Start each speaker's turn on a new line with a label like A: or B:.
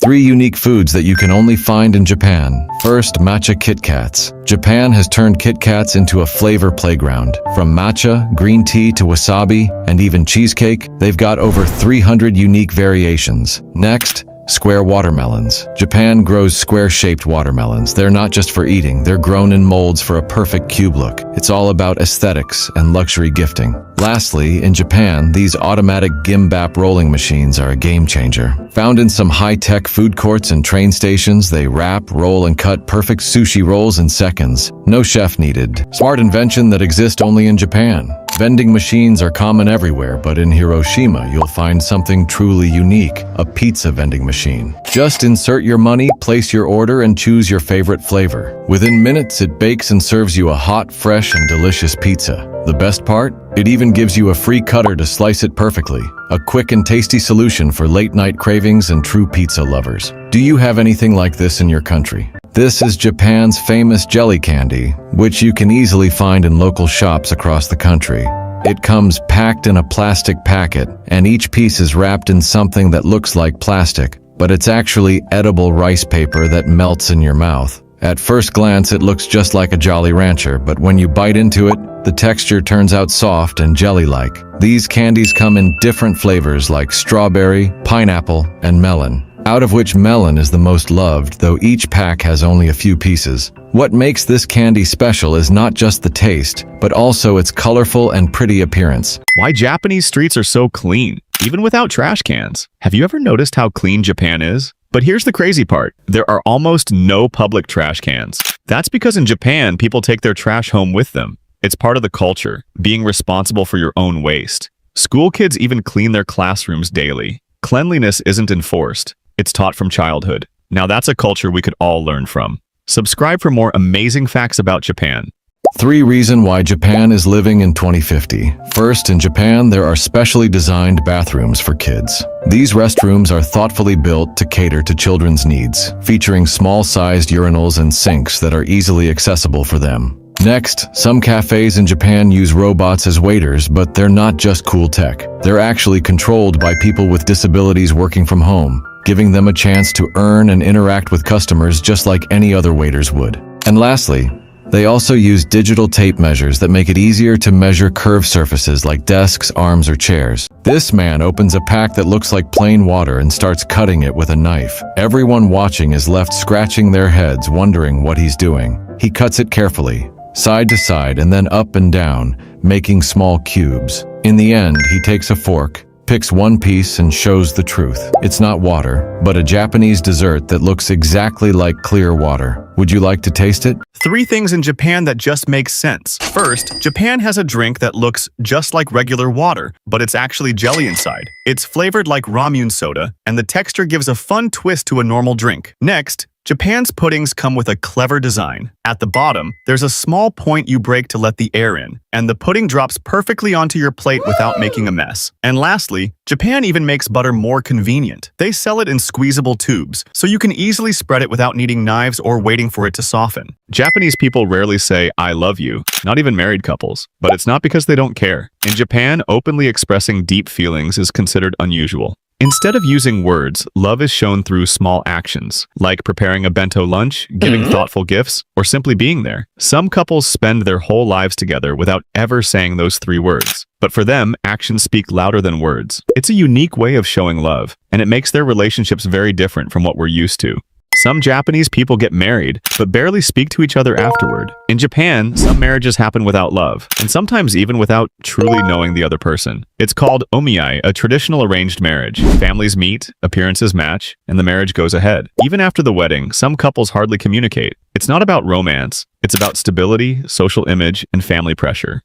A: 3 unique foods that you can only find in Japan. First, matcha Kit Kats. Japan has turned Kit Kats into a flavor playground. From matcha, green tea to wasabi, and even cheesecake, they've got over 300 unique variations. Next, square watermelons. Japan grows square-shaped watermelons. They're not just for eating, they're grown in molds for a perfect cube look. It's all about aesthetics and luxury gifting. Lastly, in Japan, these automatic gimbap rolling machines are a game changer. Found in some high-tech food courts and train stations, they wrap, roll, and cut perfect sushi rolls in seconds. No chef needed. Smart invention that exists only in Japan. Vending machines are common everywhere, but in Hiroshima, you'll find something truly unique, a pizza vending machine. Just insert your money, place your order, and choose your favorite flavor. Within minutes, it bakes and serves you a hot, fresh, and delicious pizza. The best part? It even gives you a free cutter to slice it perfectly. A quick and tasty solution for late-night cravings and true pizza lovers. Do you have anything like this in your country? This is Japan's famous jelly candy, which you can easily find in local shops across the country. It comes packed in a plastic packet, and each piece is wrapped in something that looks like plastic, but it's actually edible rice paper that melts in your mouth. At first glance, it looks just like a Jolly Rancher, but when you bite into it, the texture turns out soft and jelly-like. These candies come in different flavors like strawberry, pineapple, and melon, out of which melon is the most loved, though each pack has only a few pieces. What makes this candy special is not just the taste, but also its colorful and pretty appearance.
B: Why Japanese streets are so clean, even without trash cans. Have you ever noticed how clean Japan is? But here's the crazy part. There are almost no public trash cans. That's because in Japan, people take their trash home with them. It's part of the culture, being responsible for your own waste. School kids even clean their classrooms daily. Cleanliness isn't enforced. It's taught from childhood. Now that's a culture we could all learn from. Subscribe for more amazing facts about Japan.
A: 3 reasons why Japan is living in 2050. First, in Japan, there are specially designed bathrooms for kids. These restrooms are thoughtfully built to cater to children's needs, featuring small-sized urinals and sinks that are easily accessible for them. Next, some cafes in Japan use robots as waiters, but they're not just cool tech. They're actually controlled by people with disabilities working from home, giving them a chance to earn and interact with customers just like any other waiters would. And lastly, they also use digital tape measures that make it easier to measure curved surfaces like desks, arms, or chairs. This man opens a pack that looks like plain water and starts cutting it with a knife. Everyone watching is left scratching their heads, wondering what he's doing. He cuts it carefully, side to side and then up and down, making small cubes. In the end, he takes a fork, picks one piece and shows the truth. It's not water, but a Japanese dessert that looks exactly like clear water. Would you like to taste it?
B: 3 things in Japan that just make sense. First, Japan has a drink that looks just like regular water, but it's actually jelly inside. It's flavored like ramune soda, and the texture gives a fun twist to a normal drink. Next, Japan's puddings come with a clever design. At the bottom, there's a small point you break to let the air in, and the pudding drops perfectly onto your plate without making a mess. And lastly, Japan even makes butter more convenient. They sell it in squeezable tubes, so you can easily spread it without needing knives or waiting for it to soften. Japanese people rarely say, "I love you," not even married couples. But it's not because they don't care. In Japan, openly expressing deep feelings is considered unusual. Instead of using words, love is shown through small actions, like preparing a bento lunch, giving thoughtful gifts, or simply being there. Some couples spend their whole lives together without ever saying those 3 words. But for them, actions speak louder than words. It's a unique way of showing love, and it makes their relationships very different from what we're used to. Some Japanese people get married, but barely speak to each other afterward. In Japan, some marriages happen without love, and sometimes even without truly knowing the other person. It's called omiai, a traditional arranged marriage. Families meet, appearances match, and the marriage goes ahead. Even after the wedding, some couples hardly communicate. It's not about romance. It's about stability, social image, and family pressure.